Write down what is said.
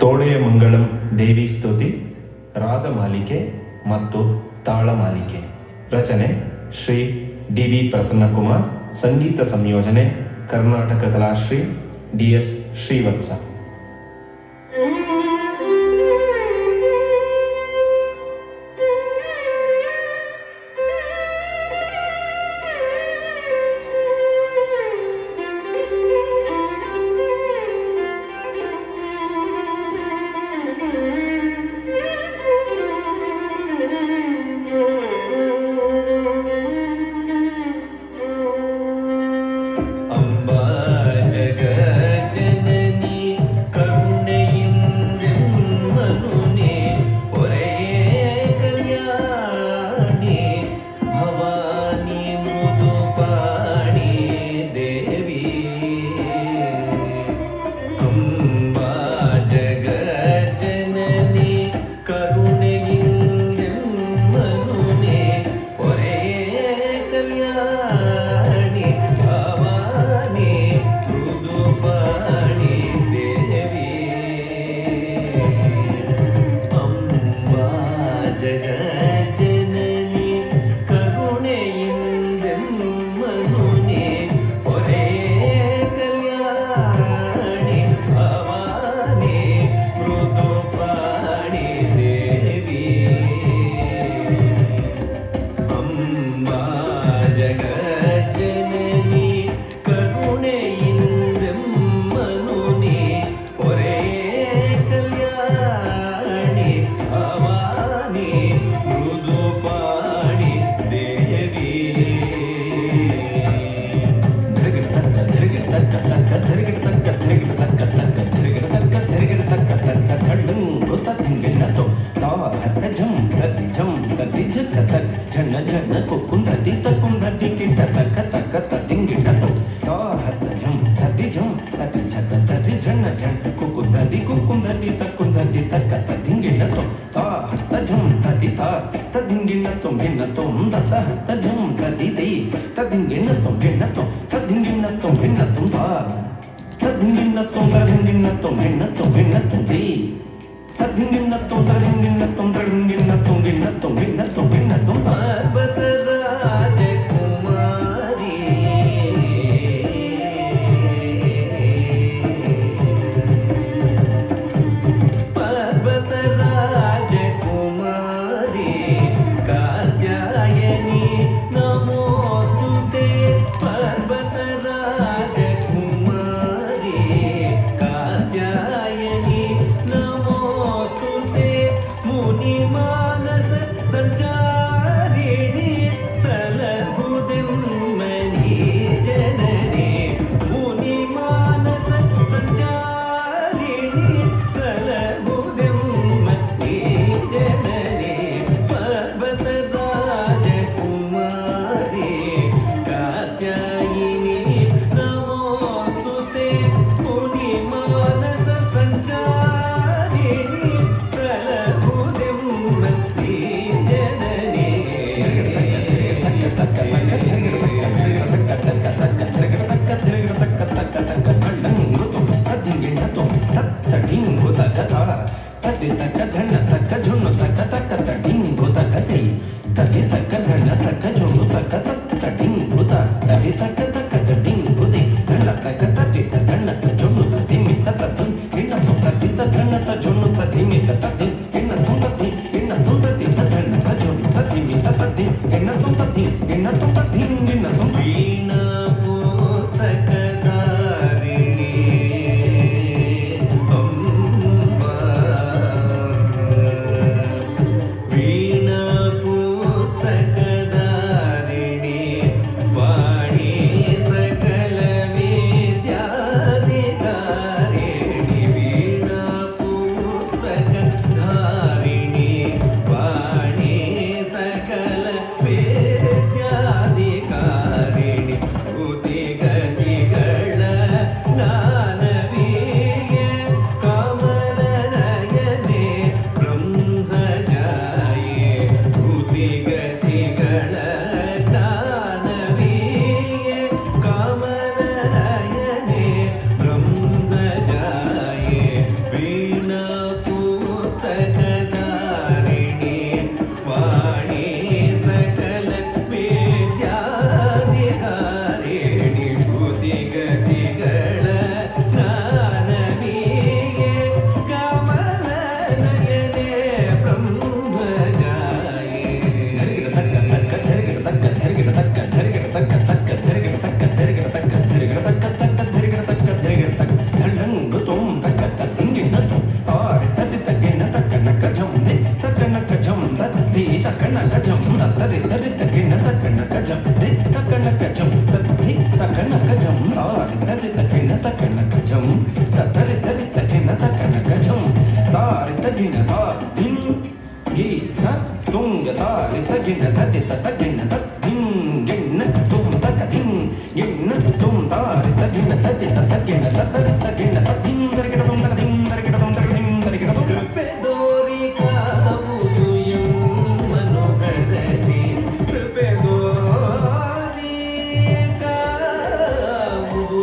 ತೋಳೆಯ ಮಂಗಳಂ ದೇವಿ ಸ್ತುತಿ, ರಾಗಮಾಲಿಕೆ ಮತ್ತು ತಾಳಮಾಲಿಕೆ. ರಚನೆ ಶ್ರೀ ಡಿ.ವಿ. ಪ್ರಸನ್ನಕುಮಾರ್. ಸಂಗೀತ ಸಂಯೋಜನೆ ಕರ್ನಾಟಕ ಕಲಾಶ್ರೀ ಡಿ.ಎಸ್. ಶ್ರೀವತ್ಸ. ತಾರಿ ತರಿ ತಗಿನ ತಕ್ಕನ ಕಜಂ ದೇ ತಕ್ಕನ ಕಜಂ ತತ್ತಿ ತಕ್ಕನ ಕಜಂ ತರಿ ತರಿ ತಗಿನ ತಕ್ಕನ ಕಜಂ ದೇ ತಕ್ಕನ ಕಜಂ ತತ್ತಿ ತಕ್ಕನ ಕಜಂ ತಾರಿ ತರಿ ತಗಿನ ತಕ್ಕನ ಕಜಂ ತರಿ ತರಿ ತಗಿನ ತಕ್ಕನ ಕಜಂ ತಾರಿ ತಗಿನ ತಾರಿ ದಿಂ ಗೀತ ತುಂಗ ತಾರಿ ತಗಿನ ತರಿ ತಗಿನ ತತ್ತಿಂ ಗಿನ್ನ ತುಂ ತತ್ತಿಂ ಗಿನ್ನ ತುಂ ತಾರಿ ತಗಿನ ತರಿ ತಗಿನ ತರಿ ತಗಿನ ತತ್ತಿಂ ತರಿಗಿಡ ತುಂ ತರಿಗಿಡ ತುಂ ತರಿಗಿಡ ತರಿಗಿಡ ತುಂ ಕೃಪೆದೋರಿ ಕಾವುದು ಮನೋಗಡಲಿ ಕೃಪೆದೋರಿ ಕಾವುದು